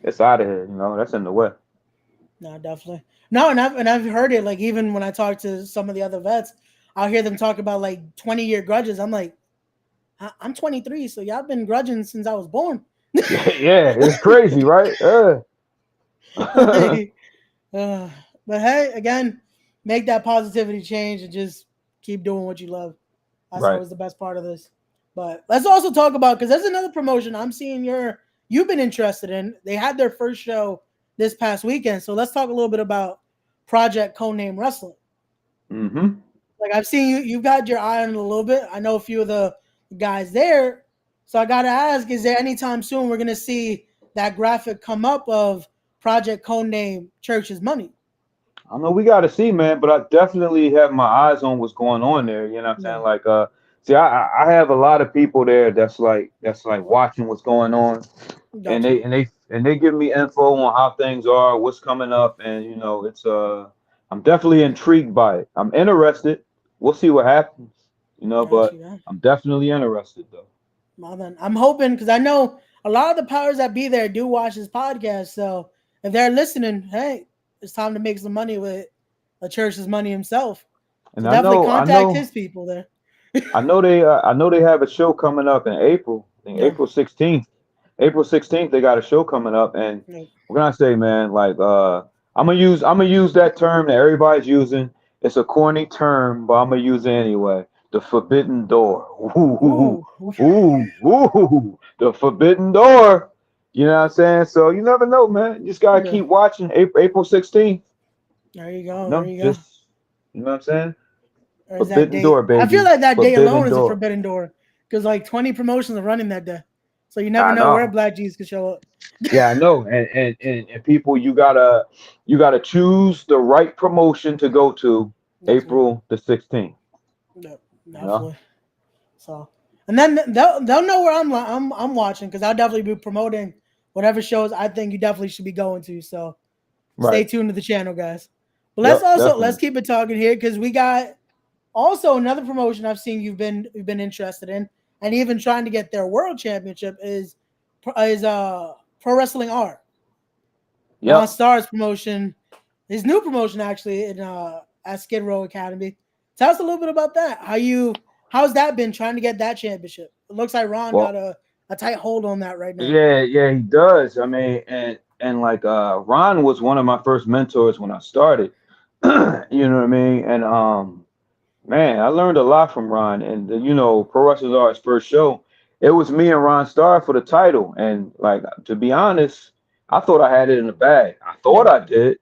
it's out of here, you know, that's in the way. No, definitely. No, and I've heard it. Like even when I talk to some of the other vets, I'll hear them talk about like 20-year grudges. I'm like, I'm 23, so y'all been grudging since I was born. Yeah, yeah, it's crazy, right? Like, uh, but hey, again, make that positivity change and just keep doing what you love. That's Right. always the best part of this. But let's also talk about, because there's another promotion I'm seeing you've been interested in. They had their first show this past weekend. So let's talk a little bit about Project Codename Wrestling. Mm-hmm. Like I've seen you've got your eye on it a little bit. I know a few of the guys there. So I gotta ask, is there anytime soon we're gonna see that graphic come up of Project Codename Church's Money? I know we got to see, man, but I definitely have my eyes on what's going on there. You know what I'm No, saying? Like, see, I have a lot of people there that's like watching what's going on, and got you. they give me info on how things are, what's coming up, and you know, it's I'm definitely intrigued by it. I'm interested. We'll see what happens, you know, Got but you. Yeah. I'm definitely interested though. Well then, I'm hoping because I know a lot of the powers that be there do watch this podcast. So if they're listening, hey, it's time to make some money with a Church's Money himself. And So definitely contact I his people there. I know they have a show coming up in April. I think Yeah. April 16th. April 16th they got a show coming up, and Yeah. what can I say, man? Like I'm gonna use that term that everybody's using. It's a corny term, but I'm gonna use it anyway. The forbidden door. Ooh, Ooh. ooh, ooh, the forbidden door. You know what I'm saying? So you never know, man. You just gotta Yeah. keep watching. April 16th. There you You go. There know, you go. just you know what I'm saying? There's that Forbidden date. door, I feel baby. like that day Forbidden alone is a door. forbidden door because like 20 promotions are running that day. So you never I know where know. Black G's could show up. Yeah, I know. And people, you gotta choose the right promotion to go to Yeah, April the 16th. yeah, You know? definitely. So, and then they'll know where I'm watching because I'll definitely be promoting whatever shows I think you definitely should be going to. So stay Right. tuned to the channel, guys. But Yep, let's definitely. keep it talking here because we got also another promotion I've seen you've been interested in and even trying to get their world championship is Pro Wrestling R. Ron Yep. Starr's promotion, his new promotion actually in at Skid Row Academy. Tell us a little bit about that. How's that been trying to get that championship? It looks like Ron got Well, a tight hold on that right now. yeah, yeah, he does. I mean, and like Ron was one of my first mentors when I started. You know what I mean? And man, I learned a lot from Ron. And you know, Pro Wrestlers are his first show. It was me and Ron Starr for the title. And like to be honest, I thought I had it in the bag. I thought Yeah, I did.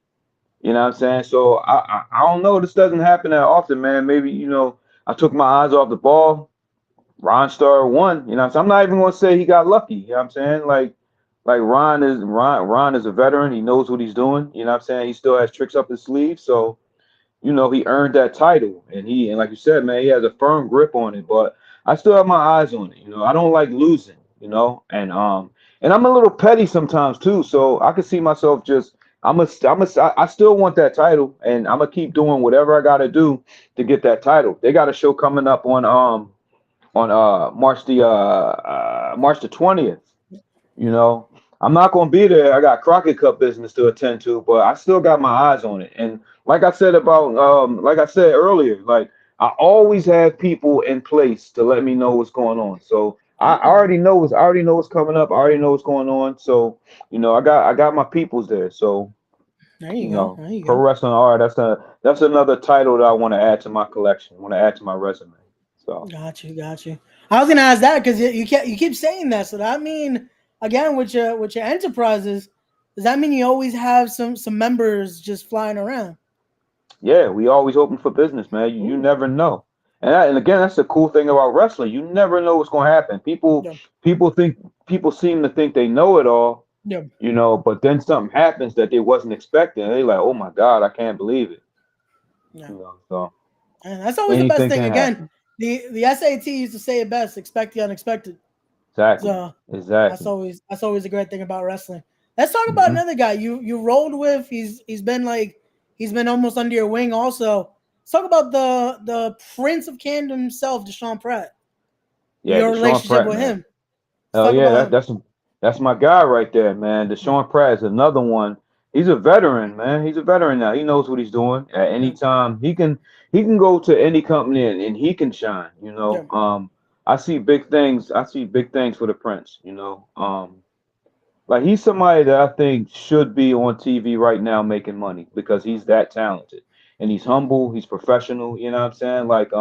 You know what I'm saying? So I don't know. This doesn't happen that often, man. Maybe, you know, I took my eyes off the ball. Ron Starr won. You know what I'm saying? I'm not even gonna say he got lucky. You know what I'm saying? Like Ron is a veteran. He knows what he's doing. You know what I'm saying? He still has tricks up his sleeve. So, you know, he earned that title. And like you said, man, he has a firm grip on it. But I still have my eyes on it. You know, I don't like losing. You know, and I'm a little petty sometimes too. So I can see myself just. I still want that title, and I'm gonna keep doing whatever I gotta do to get that title. They got a show coming up on March the 20th. You know, I'm not gonna be there. I got Crockett Cup business to attend to, but I still got my eyes on it. And like I said earlier, like I always have people in place to let me know what's going on. So I already know what's coming up. I already know what's going on. So I got my peoples there. So There you go. There you pro go. wrestling art. That's another title that I want to add to my collection. I want to add to my resume. So. Got you. Got you. I was gonna ask that because you keep saying that. So that mean again with your enterprises, does that mean you always have some members just flying around? Yeah, we always open for business, man. You Ooh. never know. And again, that's the cool thing about wrestling. You never know what's going to happen. Yeah. People think people seem to think they know it all, Yeah. but then something happens that they wasn't expecting. And they're like, "Oh my God, I can't believe it." Yeah. So And that's always the best anything thing. can Again, happen. the SAT used to say it best: expect the unexpected. Exactly. So Exactly. that's always a great thing about wrestling. Let's talk about Hmm. another guy you rolled with. He's been almost under your wing. Also, let's talk about the Prince of Canada himself, Deshaun Pratt. Yeah, Your Deshaun relationship Pratt, with man. him. Let's Hell talk yeah, about him. that's my guy right there, man. Yeah, Deshaun Pratt is another one. He's a veteran, man. He's a veteran now. He knows what he's doing. At any yeah, time, he can go to any company and he can shine. yeah, I see big things. I see big things for the Prince. Like he's somebody that I think should be on TV right now making money because he's that talented and he's humble. He's professional. You know what I'm saying? Like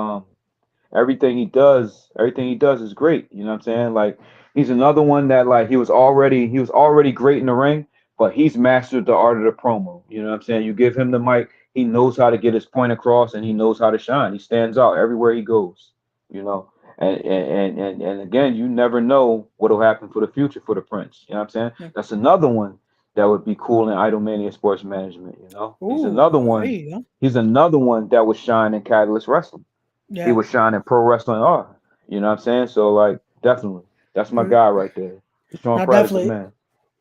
everything he does is great. You know what I'm saying? Like he's another one that like he was already great in the ring, but he's mastered the art of the promo. You know what I'm saying? You give him the mic, he knows how to get his point across and he knows how to shine. He stands out everywhere he goes, you know. And again, you never know what'll happen for the future for the Prince. You know what I'm saying? yeah. That's another one that would be cool in Idolmania Sports Management, you know. Ooh, there you go. He's another one that would shine in Catalyst Wrestling. He Yeah. was shining pro wrestling art. You know what I'm saying? So like definitely. That's my Mm, guy right there. Sean no, Pratt is the definitely. man.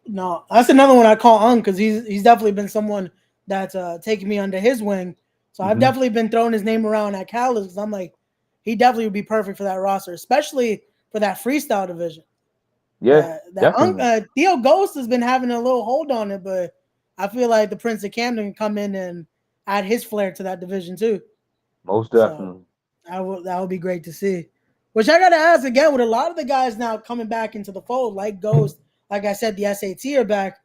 No, that's another one I call on because he's definitely been someone that's taken me under his wing. So I've Hmm. definitely been throwing his name around at Callis because I'm like, he definitely would be perfect for that roster, especially for that freestyle division. Yeah, definitely. Theo Ghost has been having a little hold on it, but I feel like the Prince of Camden can come in and add his flair to that division too. Most So definitely. that would be great to see. Which I gotta ask again, with a lot of the guys now coming back into the fold, like Ghost, like I said, the SAT are back.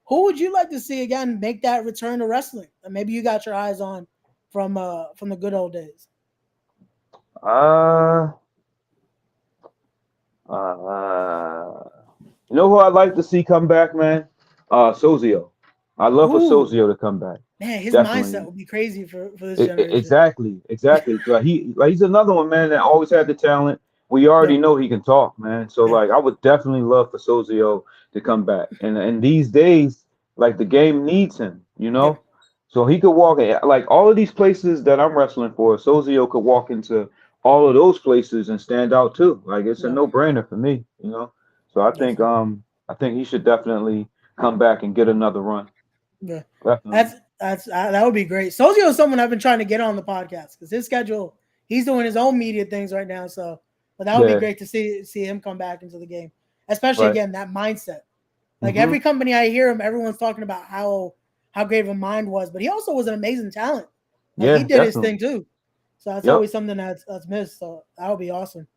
Who would you like to see again make that return to wrestling? And maybe you got your eyes on from the good old days. Uh, uh, you know who I'd like to see come back, man? Sozio. I'd love for Ooh, Sozio to come back. man, his mindset Definitely. would be crazy for this generation. Exactly, exactly. He's another one, man, that always had the talent. We already Yep, know he can talk, man. So yep, like, I would definitely love for Sozio to come back. And these days, like the game needs him, you yep, know. So he could walk like all of these places that I'm wrestling for. Sozio could walk into all of those places and stand out too. Like it's a yep, no brainer for me, you know. So definitely. I think he should definitely come back and get another run. Yeah, Definitely. that would be great. Sozio is someone I've been trying to get on the podcast because his schedule, he's doing his own media things right now. So, but that would be Yeah. great to see him come back into the game, especially Right. again that mindset. Like Hmm. every company I hear him, everyone's talking about how great of a mind was, but he also was an amazing talent. Like he Yeah. did his Definitely. thing too. So that's Yep. always something that's missed. So that would be awesome.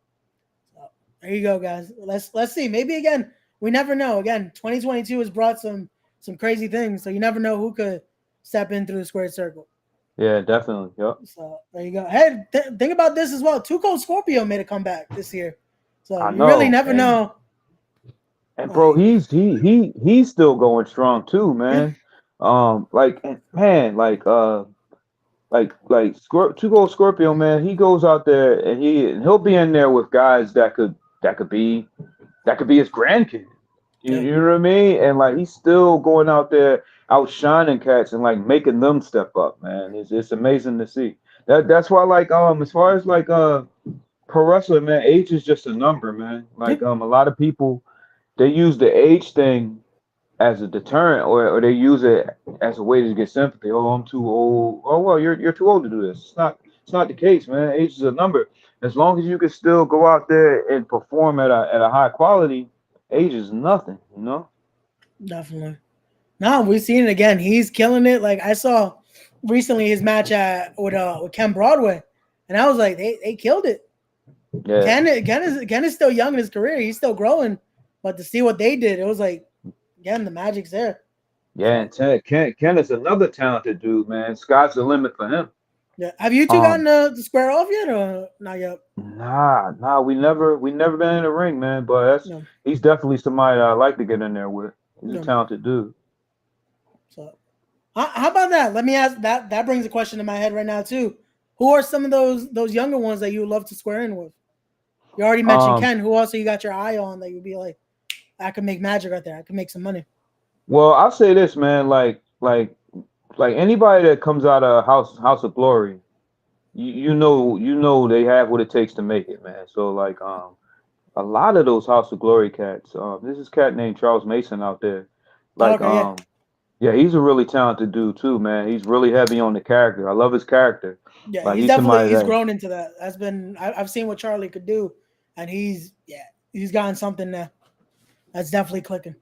So there you go, guys. Let's see. Maybe again, we never know. Again, 2022 has brought some crazy things. So you never know who could step in through the squared circle. Yeah, definitely. Yep. So there you go. Hey, think about this as well. Two Cold Scorpio made a comeback this year. So I you really know. never know. And bro, Like, he's still going strong too, yeah, man. Man, Two Gold Scorpio, man. He goes out there and he'll be in there with guys that could be that could be his grandkid. yeah, You know what I mean? And like he's still going out there outshining cats and like making them step up, man. It's amazing to see. That's why like as far as like pro wrestling, man, age is just a number, man. Yeah, Like a lot of people they use the age thing as a deterrent, or they use it as a way to get sympathy. Oh, I'm too old. Oh well, you're too old to do this. It's not the case, man. Age is a number. As long as you can still go out there and perform at a high quality, age is nothing, you know? definitely. No, we've seen it again. He's killing it. Like I saw recently his match with Ken Broadway, and I was like, they killed it. Yeah. Ken is still young in his career. He's still growing, but to see what they did, it was like, again, the magic's there. Yeah, So and Ken is another talented dude, man. Sky's the limit for him. yeah, have you two gotten Um, to square off yet, or not yet? nah, we never been in the ring, man. But No, he's definitely somebody that I like to get in there with. He's a no. talented dude. So how about that? Let me ask that. That brings a question to my head right now too. Who are some of those younger ones that you would love to square in with? You already mentioned Um, Ken. Who else you got your eye on that you'd be like, I could make magic right there. I could make some money. well, I'll say this, man. Like anybody that comes out of House of Glory, you know they have what it takes to make it, man. So like a lot of those House of Glory cats. There's this cat named Charles Mason out there. Oh, Like okay, yeah, yeah, he's a really talented dude too, man. He's really heavy on the character. I love his character. yeah. Like he's somebody He's that grown into that. That's been I've seen what Charlie could do, and he's gotten something that's definitely clicking.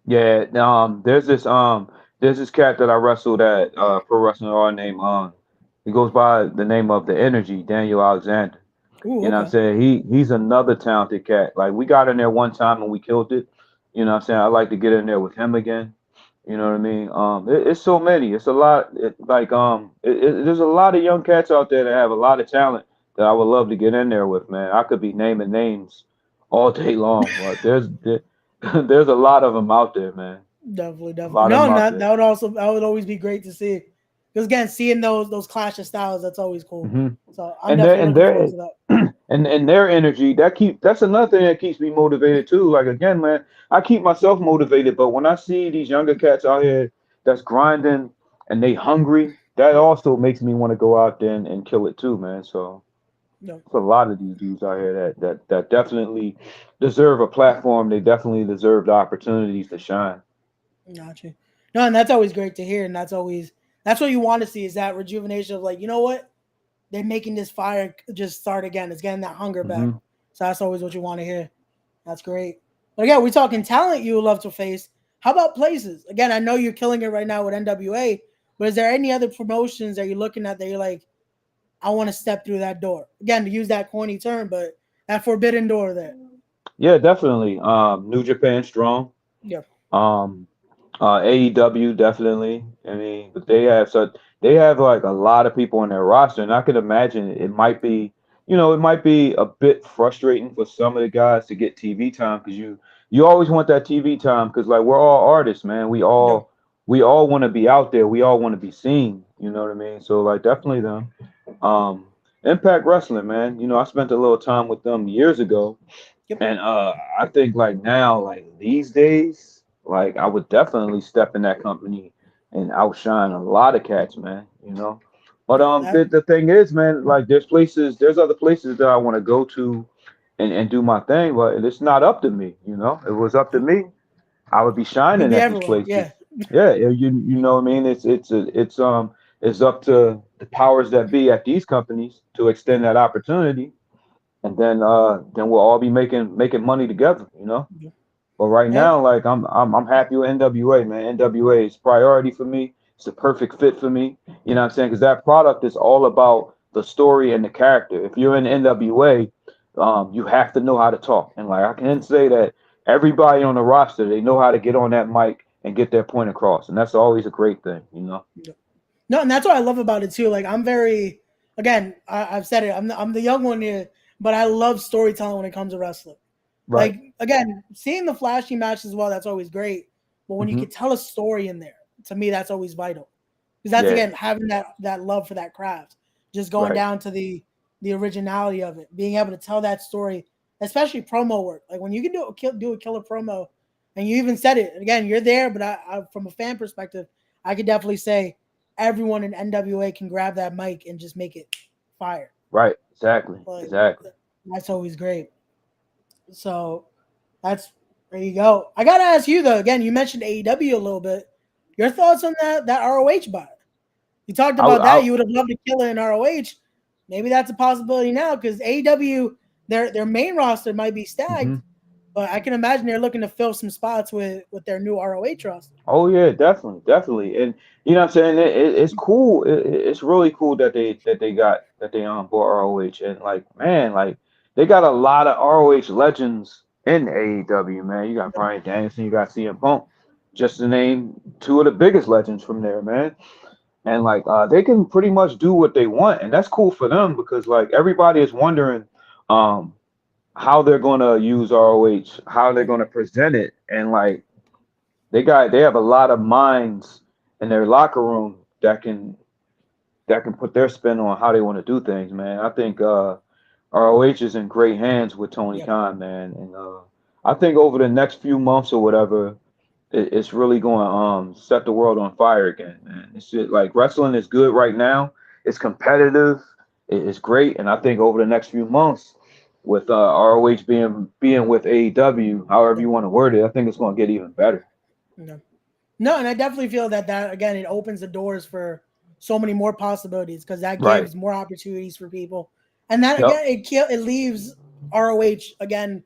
yeah. There's this cat that I wrestled at Pro Wrestling R named he goes by the name of the Energy, Daniel Alexander. Ooh, You know what I'm okay. saying? He's another talented cat. Like we got in there one time and we killed it. You know what I'm saying? I like to get in there with him again. You know what I mean? It's so many. It's a lot. There's a lot of young cats out there that have a lot of talent that I would love to get in there with, man. I could be naming names all day long, but there's a lot of them out there, man. Definitely, A definitely. lot of No, them out not there. that would always be great to see. Because again, seeing those clash of styles, that's always cool. hmm So I'm And their definitely and looking forward their to that. and their energy that's another thing that keeps me motivated too. Like again, man, I keep myself motivated, but when I see these younger cats out here that's grinding and they hungry, that also makes me want to go out there and kill it too, man. So No, there's a lot of these dudes out here that definitely deserve a platform. They definitely deserve the opportunities to shine. got you. No, and that's always great to hear, and that's what you want to see is that rejuvenation of like, you know what, they're making this fire just start again. It's getting that hunger back. hmm So that's always what you want to hear. That's great. But again, we're talking talent you would love to face. How about places? Again, I know you're killing it right now with NWA, but is there any other promotions that you're looking at that you're like, I want to step through that door? Again, to use that corny term, but that forbidden door there. Yeah, definitely. New Japan Strong. Yeah. Um, AEW definitely. I mean, but they have like a lot of people on their roster, and I can imagine it might be a bit frustrating for some of the guys to get TV time because you always want that TV time because like we're all artists, man. Yeah. We all want to be out there. We all want to be seen. You know what I mean? So like definitely them. Um, Impact Wrestling, man. I spent a little time with them years ago Yep. and I think like now, like these days, like I would definitely step in that company and outshine a lot of cats, man. But Yeah. the thing is, man, like there's other places that I want to go to and do my thing, but it's not up to me. If it was up to me, I would be You'll shining be at these everywhere. places. Yeah. Yeah, you know what I mean? It's up to the powers that be at these companies to Yeah. extend that opportunity and then we'll all be making money together. Yeah. But right Eh, now, like I'm happy with NWA, man. NWA is priority for me. It's a perfect fit for me. You know what I'm saying? Because that product is all about the story and the character. If you're in NWA, you have to know how to talk. And like I can say that everybody on the roster, they know how to get on that mic and get their point across, and that's always a great thing. yeah. No, and that's what I love about it too. Like I'm very, again, I've said it. I'm the young one here, but I love storytelling when it comes to wrestling. Right. Like again, seeing the flashy matches as well, that's always great. But when you hmm could tell a story in there, to me, that's always vital. Because that's Yeah. again having that love for that craft, just going Right. down to the originality of it, being able to tell that story, especially promo work. Like when you can do a killer promo, and you even said it again, you're there. But from a fan perspective, I could definitely say everyone in NWA can grab that mic and just make it fire. Right. Exactly. Like Exactly. That's always great. So there you go. I gotta ask you though. Again, you mentioned AEW a little bit. Your thoughts on that ROH buy? You talked about that. I You would have loved to kill it in ROH. Maybe that's a possibility now because AEW, their main roster might be stacked, mhm. but I can imagine they're looking to fill some spots with their new ROH roster. Oh yeah, definitely, definitely, and you know what I'm saying. It's cool. It's really cool that they on board ROH, and like man, like they got a lot of ROH legends in AEW. Man, you got Bryan Danielson, you got CM Punk, just to name two of the biggest legends from there, man. And like they can pretty much do what they want, and that's cool for them because like everybody is wondering um how they're gonna use ROH, how they're gonna present it, and like they have a lot of minds in their locker room that can put their spin on how they want to do things, man. I think ROH is in great hands with Tony Yep. Khan, man, and I think over the next few months or whatever, it's really going to set the world on fire again, man. It's just, like wrestling is good right now. It's competitive. It's great, and I think over the next few months, with ROH being with AEW, however you Yep. want to word it, I think it's going to get even better. No. No, and I definitely feel that again it opens the doors for so many more possibilities because that Right. gives more opportunities for people, and that Yep. again it leaves ROH again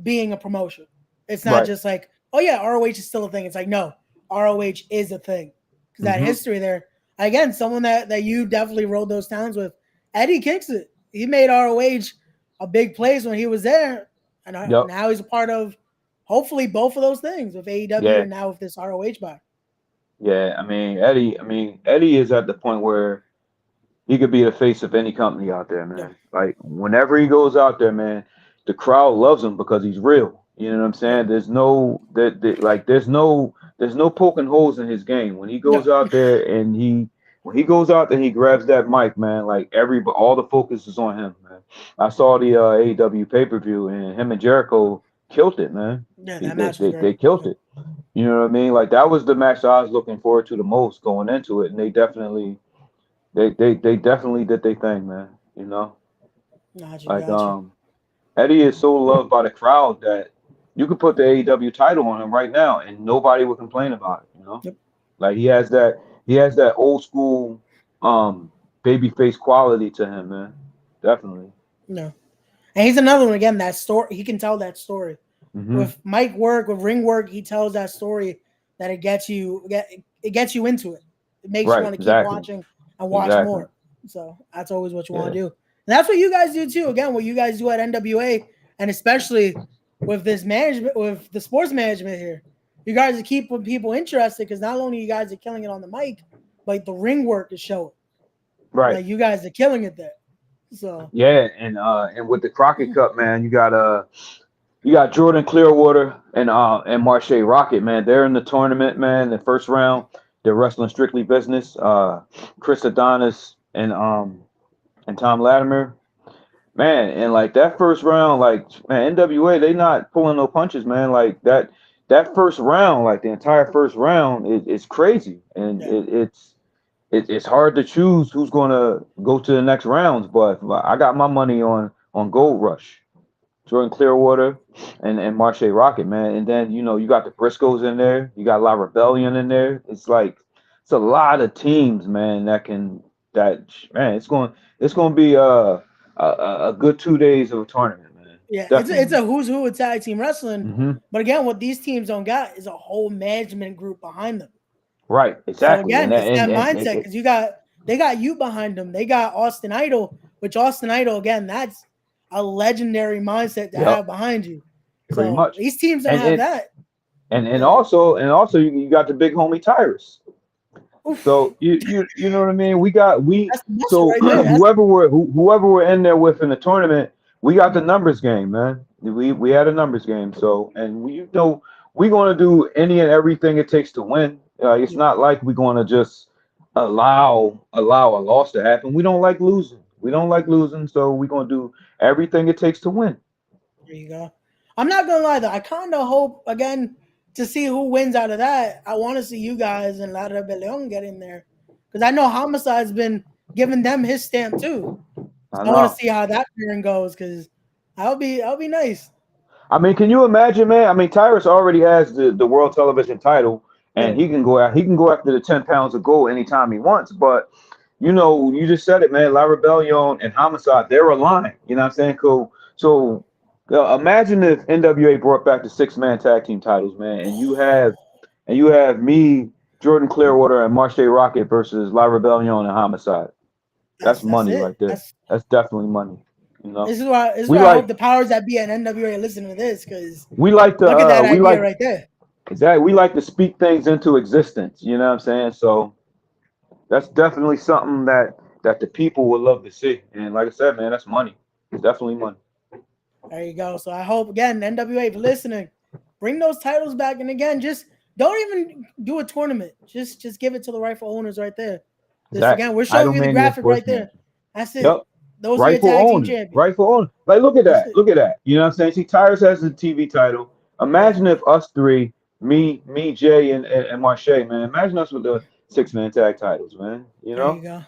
being a promotion. It's not Right. just like oh yeah ROH is still a thing. It's like no ROH is a thing because that Hmm. history there again someone that you definitely rode those towns with. Eddie kicks it. He made ROH a big place when he was there, and Yep. now he's a part of hopefully both of those things with AEW Yeah. and now with this ROH buy. Yeah. Eddie is at the point where he could be the face of any company out there, Yep. man. Like whenever he goes out there, man, the crowd loves him because he's real. You know what I'm Yep. saying? There's no poking holes in his game. When he goes No. out there and he grabs that mic, man, like all the focus is on him, man. I saw the AEW pay-per-view and him and Jericho killed it, man. Yeah, that match was They great. killed Yep. it. You know what I mean? Like that was the match that I was looking forward to the most going into it, and they definitely did their thing, man. You know, Gotcha. like Gotcha. Eddie is so loved by the crowd that you could put the AEW title on him right now, and nobody would complain about it. You know, Yep. like he has that old school um babyface quality to him, man. Definitely. No. And he's another one again. That story he can tell that story Hmm. with mic work, with ring work. He tells that story that it gets you into it. It makes you Right. want to keep Exactly. watching and watch Exactly. more. So that's always what you want Yeah. to do. And that's what you guys do too. Again, what you guys do at NWA, and especially with this management, with the sports management here, you guys are keeping people interested because not only you guys are killing it on the mic, but the ring work is showing. Right. Like you guys are killing it there. So Yeah. And with the Crockett Cup, man, you got Jordan Clearwater and Marche Rocket, man. They're in the tournament, man. The first round, they're wrestling strictly business. Chris Adonis and Tom Latimer, man. And like that first round, like man, NWA they not pulling no punches, man. Like that first round, like the entire first round, is crazy, and yeah. it's hard to choose who's gonna go to the next rounds. But I got my money on Gold Rush. Jordan Clearwater and Marche Rocket, man. And then, you know, you got the Briscoes in there, you got La Rebellion in there. It's a lot of teams, man, that man, it's going to be a good 2 days of a tournament, man. Yeah, it's Definitely. a who's who of tag team wrestling. Hmm. But again, what these teams don't got is a whole management group behind them. Right, So exactly. again, it's that mindset And because they got you behind them. They got Austin Idol, which Austin Idol again, that's a legendary mindset to yep, have behind you. pretty So much. these teams don't And have it that. and Yeah. also you got the big homie Tyrus. Oof. So you know what I mean? We That's the muscle so right there. That's whoever we're in there with in the tournament, we got the numbers game, man. We had a numbers game. So and we you know we're gonna do any and everything it takes to win. It's yeah, not like we're gonna just allow a loss to happen. We don't like losing. We don't like losing, so we're gonna do everything it takes to win. there you go. I'm not gonna lie though. I kind of hope again to see who wins out of that. I want to see you guys and La Rebellion get in there because I know Homicide's been giving them his stamp too. I I want to know. see how that pairing goes because I'll be nice. I mean, can you imagine, man? I mean, Tyrus already has the world television title, and Yeah. he can go after the 10 pounds of gold anytime he wants. But you just said it, man. La Rebellion and Homicide, they're aligned. You know what I'm saying? Cool. So imagine if NWA brought back the 6-man tag team titles, man, and you have me, Jordan Clearwater, and Marche Rocket versus La Rebellion and Homicide. That's That's money it. right there. That's definitely money. You know, This is we why I hope like the powers that be at NWA are listening to this, because we like to look at that we idea like right there. exactly. We like to speak things into existence. You know what I'm saying? So that's definitely something that the people would love to see. And like I said, man, that's money. It's definitely money. There you go. So I hope again, NWA, if you're listening, bring those titles back. And again, just don't even do a tournament. Just give it to the rightful owners right there. Just Exactly. again, we're showing you the Idolmania graphic right Sports there. Management. That's it. Yep. Those are your Rightful tag team owner. champions. Rightful owner. Like, look at That's that. it. Look at that. You know what I'm saying? See, Tyrus has the TV title. Yeah. Imagine if us three, me, Jay, and Marche, man. Imagine us with the 6-man tag titles, man. There you go.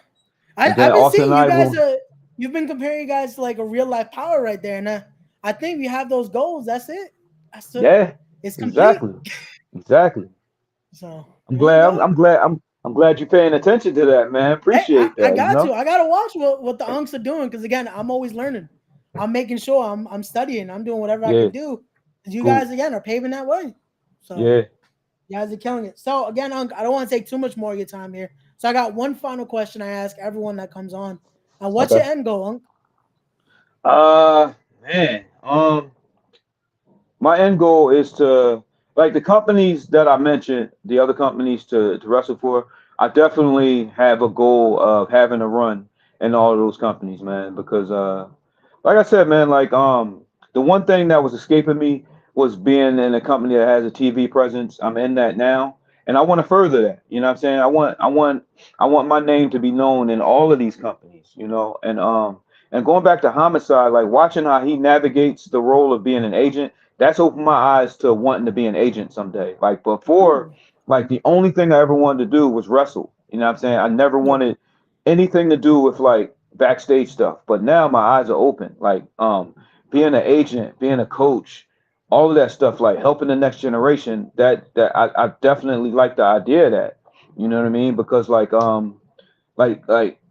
And then I've been Austin and seeing you I guys. will. You've been comparing you guys to like a real life power right there, and I think we have those goals. That's it. That's it. Yeah. It's complete. Exactly. Exactly. So I'm there you glad. go. I'm glad you're paying attention to that, man. Hey, Appreciate I that. You got know. to. I gotta watch what the unks are doing, because again, I'm always learning. I'm making sure I'm studying. I'm doing whatever I Yeah. can do. Because you Cool. guys again are paving that way. So Yeah. you guys are killing it. So again, Unc, I don't want to take too much more of your time here. So I got one final question I ask everyone that comes on. And what's Okay. your end goal, Unc? Man. My end goal is to like the companies that I mentioned, the other companies to wrestle for. I definitely have a goal of having a run in all of those companies, man. Because like I said, man, like the one thing that was escaping me was being in a company that has a TV presence. I'm in that now, and I want to further that. You know what I'm saying? I want my name to be known in all of these companies. And going back to Homicide, like watching how he navigates the role of being an agent, that's opened my eyes to wanting to be an agent someday. Like before, Ooh, like the only thing I ever wanted to do was wrestle. You know what I'm saying? I never yeah, wanted anything to do with like backstage stuff. But now my eyes are open. Like being an agent, being a coach, all of that stuff, like helping the next generation, that I definitely like the idea of that. You know what I mean? Because like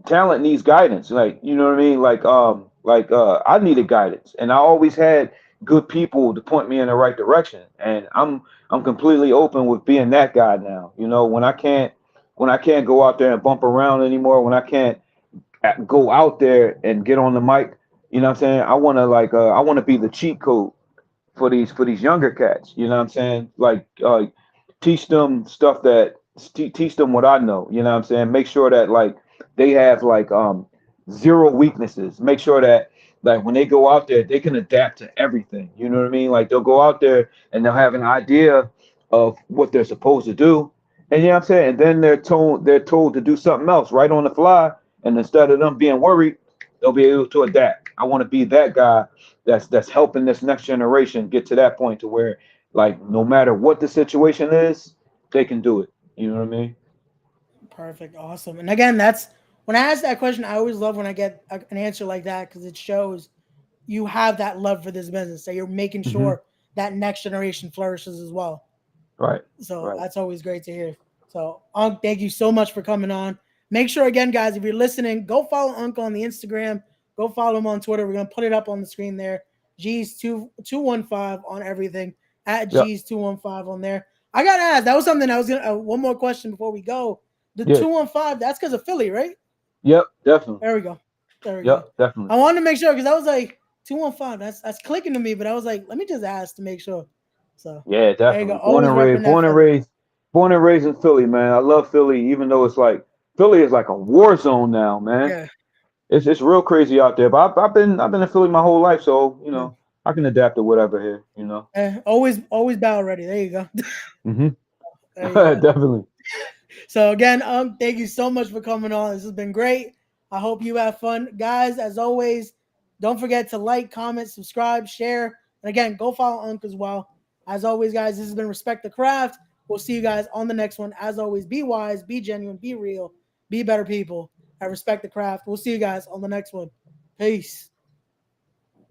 talent needs guidance, like you know what I mean, I needed guidance, and I always had good people to point me in the right direction, and I'm completely open with being that guy now. When I can't go out there and bump around anymore, when I can't go out there and get on the mic, you know what I'm saying, I want to be the cheat code for these younger cats. You know what I'm saying? Like teach them stuff teach them what I know. You know what I'm saying? Make sure that like they have like zero weaknesses. Make sure that like when they go out there, they can adapt to everything. You know what I mean? Like they'll go out there and they'll have an idea of what they're supposed to do. And you know what I'm saying? And then they're told to do something else right on the fly. And instead of them being worried, they'll be able to adapt. I want to be that guy that's helping this next generation get to that point to where like no matter what the situation is, they can do it. You know what I mean? perfect, awesome. And again, that's when I ask that question, I always love when I get an answer like that, because it shows you have that love for this business. That you're making Hmm. sure that next generation flourishes as well. Right. So Right. that's always great to hear. So, Unc, thank you so much for coming on. Make sure, again, guys, if you're listening, go follow Unc on the Instagram. Go follow him on Twitter. We're going to put it up on the screen there. G's215 on everything, at Yep. G's215 on there. I got to ask, that was something I was going to, one more question before we go. The Yeah. 215, that's because of Philly, right? Yep. Definitely. There we go. There we go. Yep. Definitely. I wanted to make sure, because I was like, 215, that's clicking to me, but I was like, let me just ask to make sure. So Yeah. there you go. Definitely. Born Always and raised. repping that Born and Philly. raised. Born and raised in Philly, man. I love Philly, even though it's like Philly is like a war zone now, man. Yeah. It's real crazy out there. But I've been in Philly my whole life, so Yeah. I can adapt to whatever here. You know. Always battle ready. There you go. Hmm. There you go. Definitely. So again, thank you so much for coming on. This has been great. I hope you have fun, guys. As always, don't forget to like, comment, subscribe, share, and again, go follow Unc as well. As always, guys, this has been Respect the Craft. We'll see you guys on the next one. As always, be wise, be genuine, be real, be better people. I respect the craft. We'll see you guys on the next one. Peace.